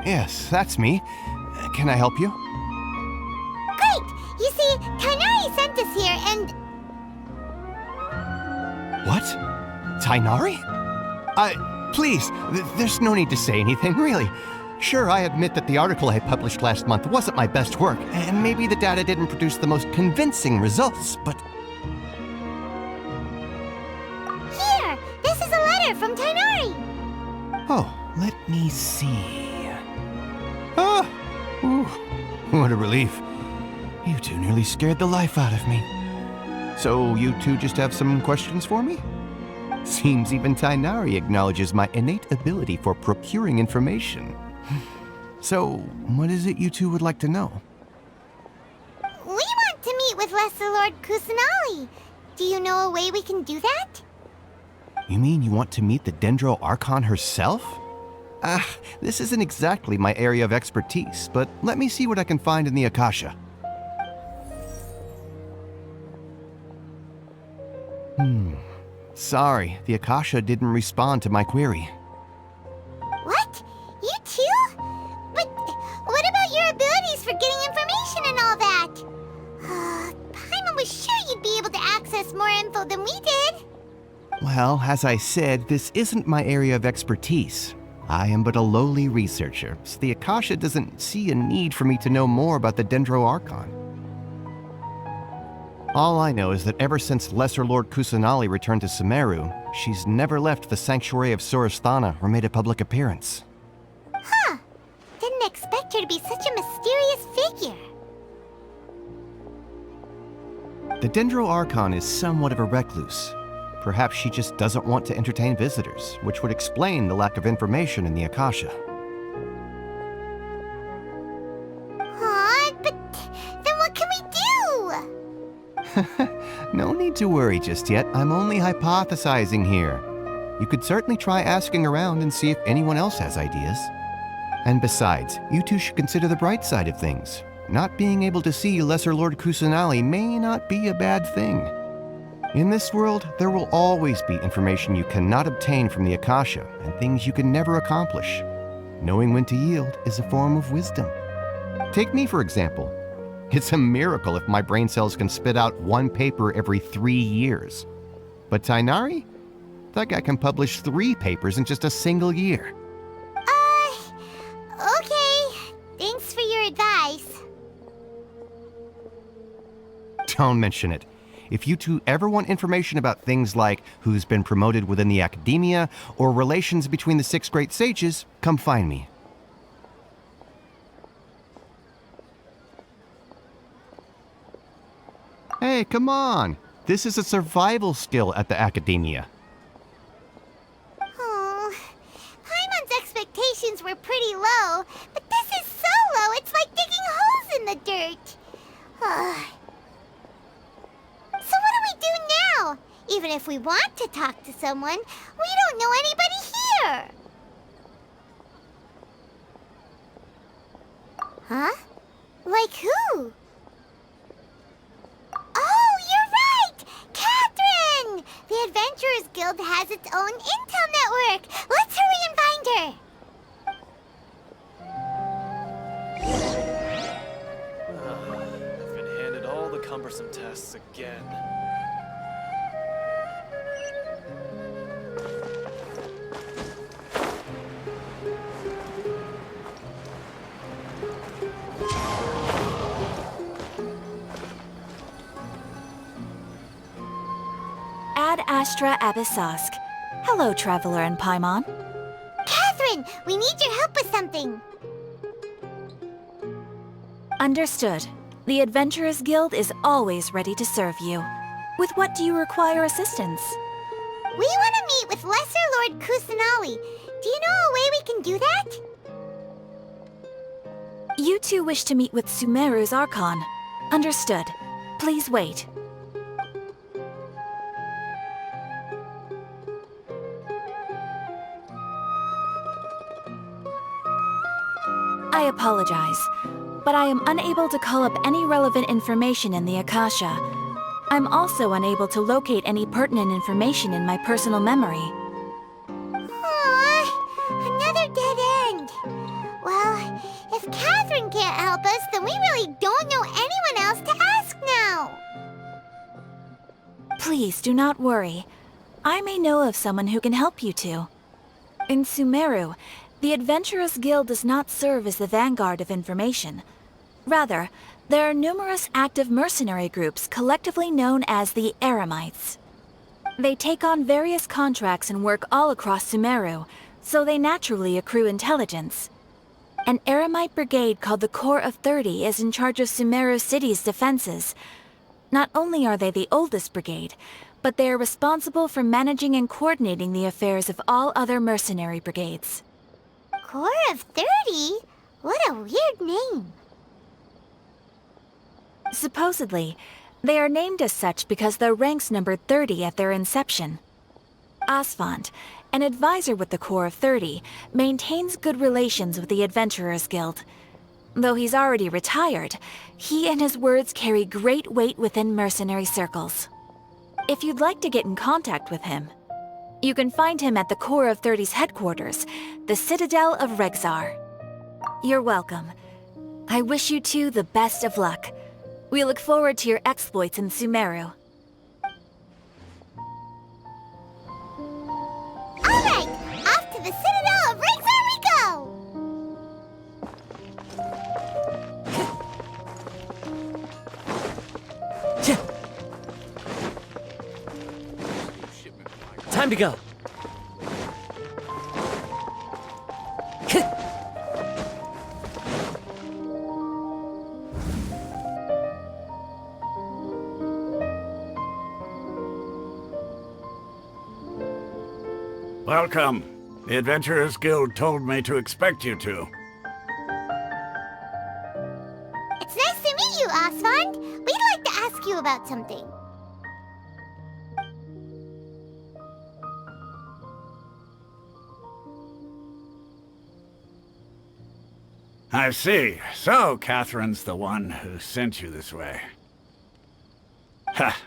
Yes, that's me. Can I help you? Great! You see, Tainari sent us here and... What? Tainari? Please, there's no need to say anything, really. Sure, I admit that the article I published last month wasn't my best work, and maybe the data didn't produce the most convincing results, but... Here! This is a letter from Tainari! Oh, let me see... Ah! Ooh, what a relief. You two nearly scared the life out of me. So you two just have some questions for me? Seems even Tainari acknowledges my innate ability for procuring information. So, what is it you two would like to know? We want to meet with Lesser Lord Kusanali. Do you know a way we can do that? You mean you want to meet the Dendro Archon herself? This isn't exactly my area of expertise, but let me see what I can find in the Akasha. Sorry, the Akasha didn't respond to my query. What? You too? But what about your abilities for getting information and all that? Paimon was sure you'd be able to access more info than we did. Well, as I said, this isn't my area of expertise. I am but a lowly researcher, so the Akasha doesn't see a need for me to know more about the Dendro Archon. All I know is that ever since Lesser Lord Kusanali returned to Sumeru, she's never left the Sanctuary of Sorasthana or made a public appearance. Huh. Didn't expect her to be such a mysterious figure. The Dendro Archon is somewhat of a recluse. Perhaps she just doesn't want to entertain visitors, which would explain the lack of information in the Akasha. But then what can we do? No need to worry just yet. I'm only hypothesizing here. You could certainly try asking around and see if anyone else has ideas. And besides, you two should consider the bright side of things. Not being able to see Lesser Lord Kusanali may not be a bad thing. In this world, there will always be information you cannot obtain from the Akasha and things you can never accomplish. Knowing when to yield is a form of wisdom. Take me, for example. It's a miracle if my brain cells can spit out one paper every 3 years. But Tainari? That guy can publish 3 papers in just a single year. Okay. Thanks for your advice. Don't mention it. If you two ever want information about things like who's been promoted within the academia or relations between the 6 great sages, come find me. Hey, come on! This is a survival skill at the academia. Oh, Paimon's expectations were pretty low, but this is so low it's like digging holes in the dirt. So what do we do now? Even if we want to talk to someone, we don't know anybody here. Huh? Like who? Oh, you're right! Catherine! The Adventurers Guild has its own intel network. Let's hurry and find her. I've been handed all the cumbersome tasks again. Ad Astra Abyssosk. Hello, Traveler and Paimon. Catherine, we need your help with something. Understood. The Adventurers Guild is always ready to serve you. With what do you require assistance? We want to meet with Lesser Lord Kusanali. Do you know a way we can do that? You two wish to meet with Sumeru's Archon. Understood. Please wait. I apologize, but I am unable to call up any relevant information in the Akasha. I'm also unable to locate any pertinent information in my personal memory. Aww, another dead end. Well, can't help us, then we really don't know anyone else to ask now. Please do not worry. I may know of someone who can help you two. In Sumeru, the Adventurers Guild does not serve as the vanguard of information. Rather, there are numerous active mercenary groups collectively known as the Eremites. They take on various contracts and work all across Sumeru, so they naturally accrue intelligence. An Eremite brigade called the Corps of 30 is in charge of Sumeru City's defenses. Not only are they the oldest brigade, but they are responsible for managing and coordinating the affairs of all other mercenary brigades. Corps of 30? What a weird name. Supposedly, they are named as such because their ranks numbered 30 at their inception. Asphalt, an advisor with the Corps of 30, maintains good relations with the Adventurers Guild. Though he's already retired, he and his words carry great weight within mercenary circles. If you'd like to get in contact with him, you can find him at the Corps of 30's headquarters, the Citadel of Rexar. You're welcome. I wish you two the best of luck. We look forward to your exploits in Sumeru. Alright, off to the Citadel of Rexar we go! Time to go. Welcome. The Adventurers Guild told me to expect you two. It's nice to meet you, Asphalt. We'd like to ask you about something. I see. So, Catherine's the one who sent you this way. Ha!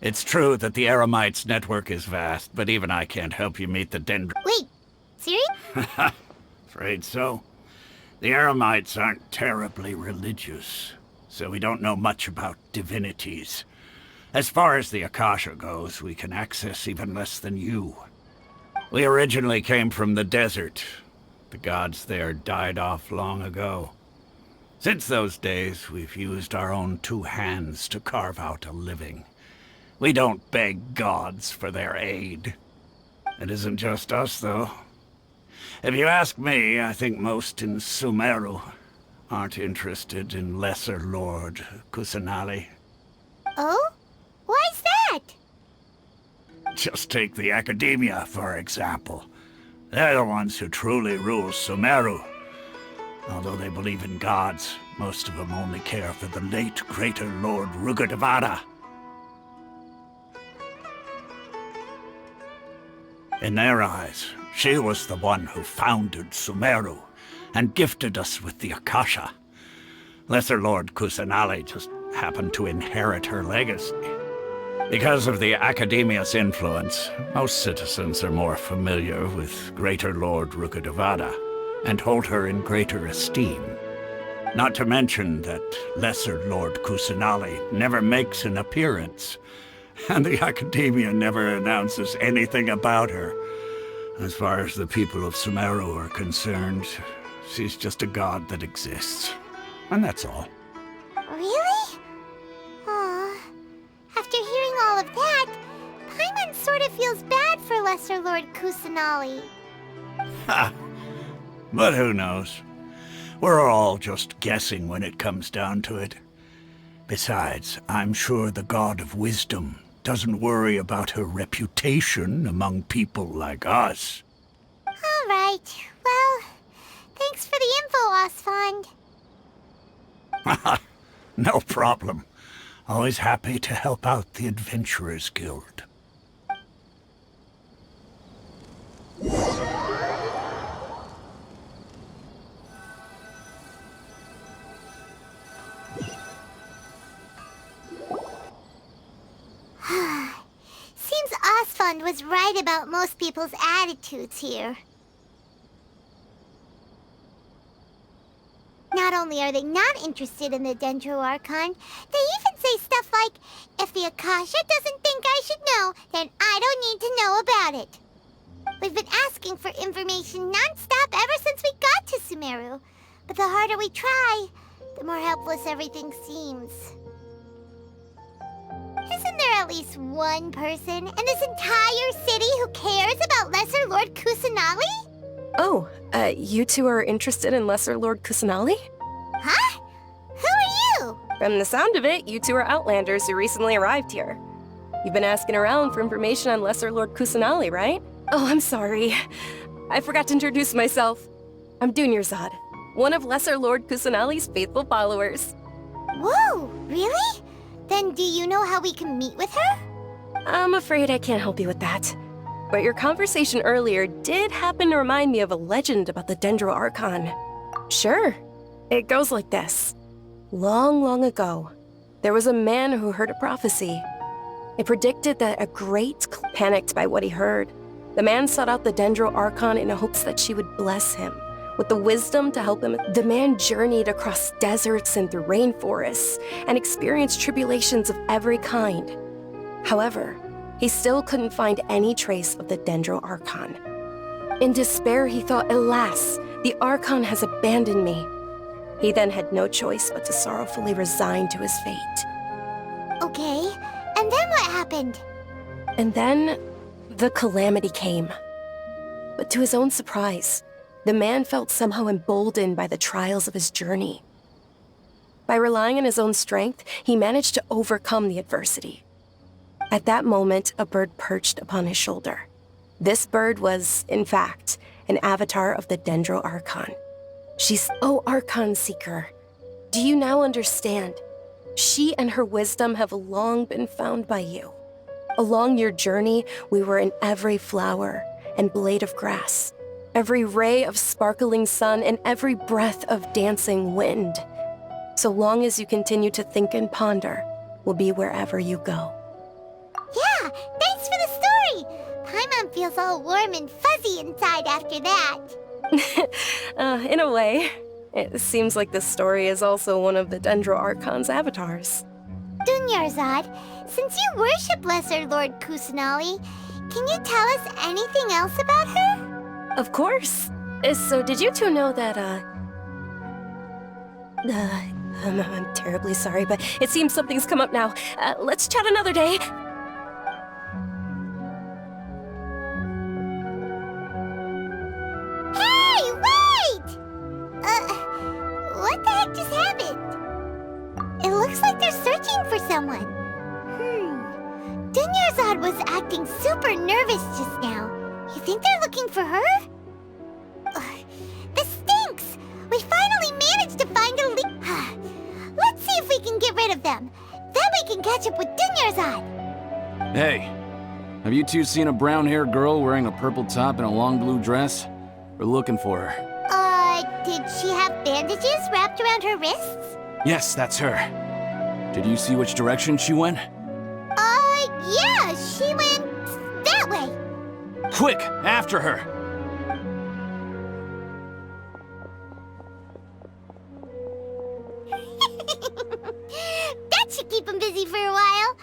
It's true that the Eremites' network is vast, but even I can't help you meet the Wait, serious? Afraid so. The Eremites aren't terribly religious, so we don't know much about divinities. As far as the Akasha goes, we can access even less than you. We originally came from the desert. The gods there died off long ago. Since those days, we've used our own two hands to carve out a living. We don't beg gods for their aid. It isn't just us, though. If you ask me, I think most in Sumeru aren't interested in Lesser Lord Kusanali. Oh? Why's that? Just take the Academia, for example. They're the ones who truly rule Sumeru. Although they believe in gods, most of them only care for the late Greater Lord Rugadavada. In their eyes, she was the one who founded Sumeru and gifted us with the Akasha. Lesser Lord Kusanali just happened to inherit her legacy. Because of the Academia's influence, most citizens are more familiar with Greater Lord Rugadavada and hold her in greater esteem. Not to mention that Lesser Lord Kusanali never makes an appearance, and the Academia never announces anything about her. As far as the people of Sumeru are concerned, she's just a god that exists. And that's all. Really? Aw. After hearing all of that, Paimon sort of feels bad for Lesser Lord Kusanali. Ha! But who knows? We're all just guessing when it comes down to it. Besides, I'm sure the God of Wisdom doesn't worry about her reputation among people like us. All right. Well, thanks for the info, Asfand. No problem. Always happy to help out the Adventurers Guild. Seems Asfand was right about most people's attitudes here. Now Not only are they not interested in the Dendro Archon, they even say stuff like, if the Akasha doesn't think I should know, then I don't need to know about it. We've been asking for information non-stop ever since we got to Sumeru. But the harder we try, the more helpless everything seems. Isn't there at least one person in this entire city who cares about Lesser Lord Kusanali? Oh, you two are interested in Lesser Lord Kusanali? Huh? Who are you? From the sound of it, you two are Outlanders who recently arrived here. You've been asking around for information on Lesser Lord Kusanali, right? Oh, I'm sorry. I forgot to introduce myself. I'm Dunyarzad, one of Lesser Lord Kusanali's faithful followers. Whoa, really? Then do you know how we can meet with her? I'm afraid I can't help you with that. But your conversation earlier did happen to remind me of a legend about the Dendro Archon. Sure, it goes like this. Long, long ago, there was a man who heard a prophecy. It predicted that a great panicked by what he heard. The man sought out the Dendro Archon in hopes that she would bless him with the wisdom to help him. The man journeyed across deserts and through rainforests and experienced tribulations of every kind. However, he still couldn't find any trace of the Dendro Archon. In despair, he thought, alas, the Archon has abandoned me. He then had no choice but to sorrowfully resign to his fate. Okay, and then what happened? And then, the calamity came. But to his own surprise, the man felt somehow emboldened by the trials of his journey. By relying on his own strength, he managed to overcome the adversity. At that moment, a bird perched upon his shoulder. This bird was, in fact, an avatar of the Dendro Archon. Oh, Archon Seeker, do you now understand? She and her wisdom have long been found by you. Along your journey, we were in every flower and blade of grass, every ray of sparkling sun, and every breath of dancing wind. So long as you continue to think and ponder, we'll be wherever you go. Yeah, thanks for the story! Paimon feels all warm and fuzzy inside after that. In a way. It seems like this story is also one of the Dendro Archon's avatars. Dunyarzad, since you worship Lesser Lord Kusanali, can you tell us anything else about her? Of course. So did you two know that, I'm terribly sorry, but it seems something's come up now. Let's chat another day. Hey, wait! What the heck just happened? It looks like they're searching for someone. Dunyarzad was acting super nervous just now. You think they're looking for her? This stinks! We finally managed to find a lead. Let's see if we can get rid of them. Then we can catch up with Dunyarzad. Hey, have you two seen a brown-haired girl wearing a purple top and a long blue dress? We're looking for her. Did she have bandages wrapped around her wrists? Yes, that's her. Did you see which direction she went? Yeah, she went that way. Quick, after her! That should keep him busy for a while.